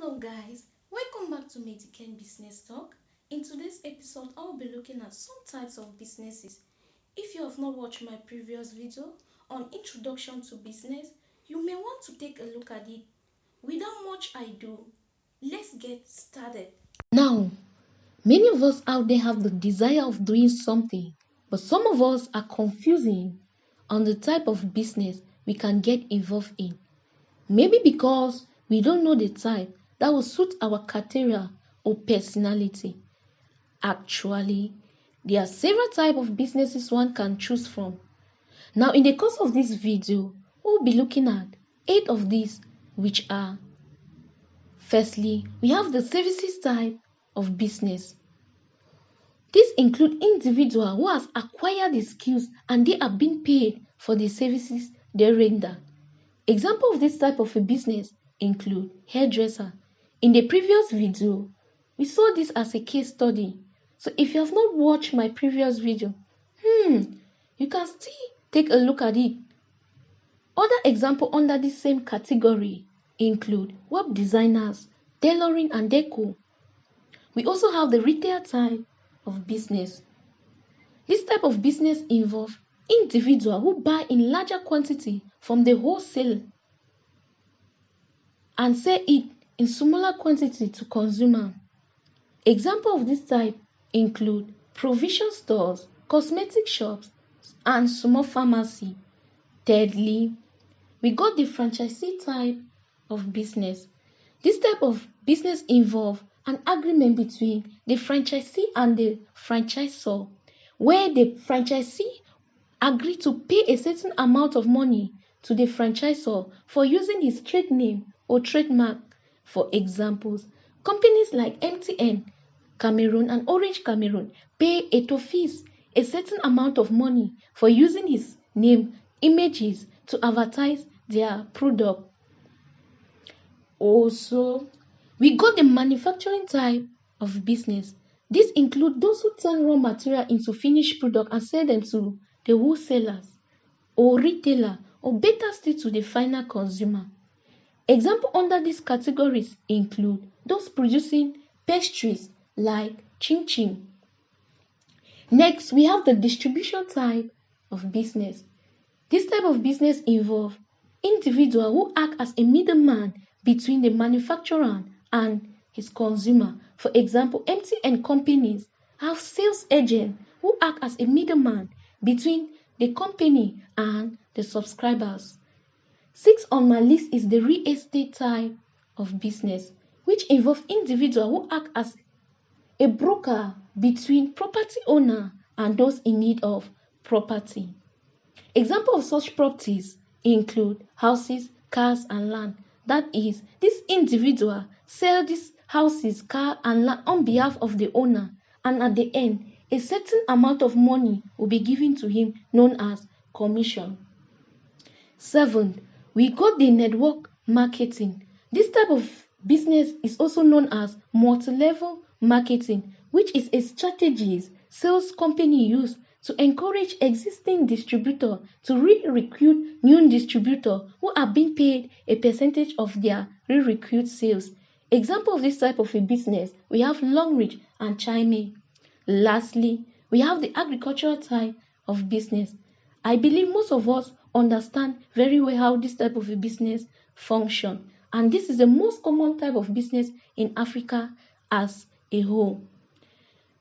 Hello guys, welcome back to Medican Business Talk. In today's episode, I'll be looking at some types of businesses. If you have not watched my previous video on introduction to business, you may want to take a look at it. Without much ado, let's get started. Now, many of us out there have the desire of doing something, but some of us are confusing on the type of business we can get involved in. Maybe because we don't know the type that will suit our criteria or personality. Actually, there are several types of businesses one can choose from. Now, in the course of this video, we'll be looking at 8 of these, which are: firstly, we have the services type of business. These include individuals who have acquired the skills and they are being paid for the services they render. Examples of this type of a business include hairdresser. In the previous video, we saw this as a case study. So if you have not watched my previous video, you can still take a look at it. Other examples under this same category include web designers, tailoring and deco. We also have the retail type of business. This type of business involves individuals who buy in larger quantity from the wholesaler and sell it in smaller quantity to consumer. Examples of this type include provision stores, cosmetic shops, and small pharmacy. Thirdly, we got the franchisee type of business. This type of business involves an agreement between the franchisee and the franchisor, where the franchisee agree to pay a certain amount of money to the franchisor for using his trade name or trademark. For examples, companies like MTN Cameroon and Orange Cameroon pay Etofis a certain amount of money for using his name, images to advertise their product. Also, we got the manufacturing type of business. This includes those who turn raw material into finished product and sell them to the wholesalers or retailer, or better still to the final consumer. Examples under these categories include those producing pastries like chin chin. Next, we have the distribution type of business. This type of business involves individuals who act as a middleman between the manufacturer and his consumer. For example, MTN companies have sales agents who act as a middleman between the company and the subscribers. 6 on my list is the real estate type of business, which involves individuals who act as a broker between property owner and those in need of property. Examples of such properties include houses, cars, and land. That is, this individual sells these houses, car, and land on behalf of the owner, and at the end, a certain amount of money will be given to him, known as commission. 7, we got the network marketing. This type of business is also known as multi-level marketing, which is a strategy sales company use to encourage existing distributors to recruit new distributors who are being paid a percentage of their recruit sales. Example of this type of a business, we have Longreach and Chime. Lastly, we have the agricultural type of business. I believe most of us understand very well how this type of a business functions, and this is the most common type of business in Africa as a whole.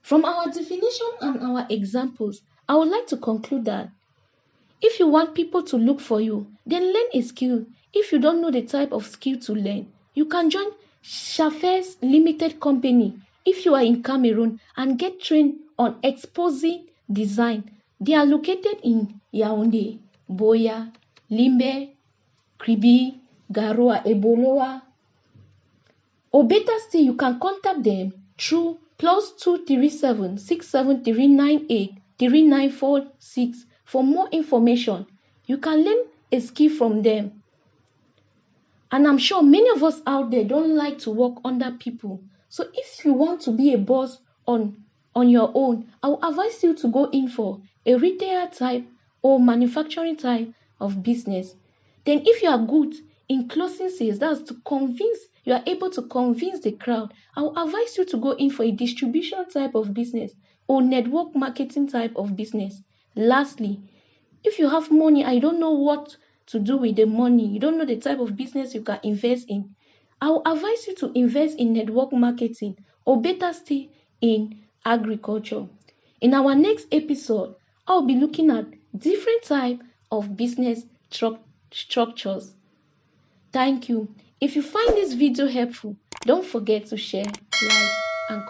From our definition and our examples, I would like to conclude that if you want people to look for you, then learn a skill. If you don't know the type of skill to learn, you can join Shafes Limited Company if you are in Cameroon and get trained on exposing design. They are located in Yaoundé, Boya, Limbe, Kribi, Garoua, Eboloa. Or better still, you can contact them through +237 67398 3946 for more information. You can learn a skill from them. And I'm sure many of us out there don't like to work under people. So if you want to be a boss on your own, I will advise you to go in for a retail type or manufacturing type of business. Then if you are good in closing sales, that's to convince you are able to convince the crowd, I will advise you to go in for a distribution type of business or network marketing type of business. Lastly, if you have money and you don't know what to do with the money, you don't know the type of business you can invest in, I will advise you to invest in network marketing or better still in agriculture. In our next episode, I'll be looking at different type of business structures. Thank you. If you find this video helpful, don't forget to share, like, and comment.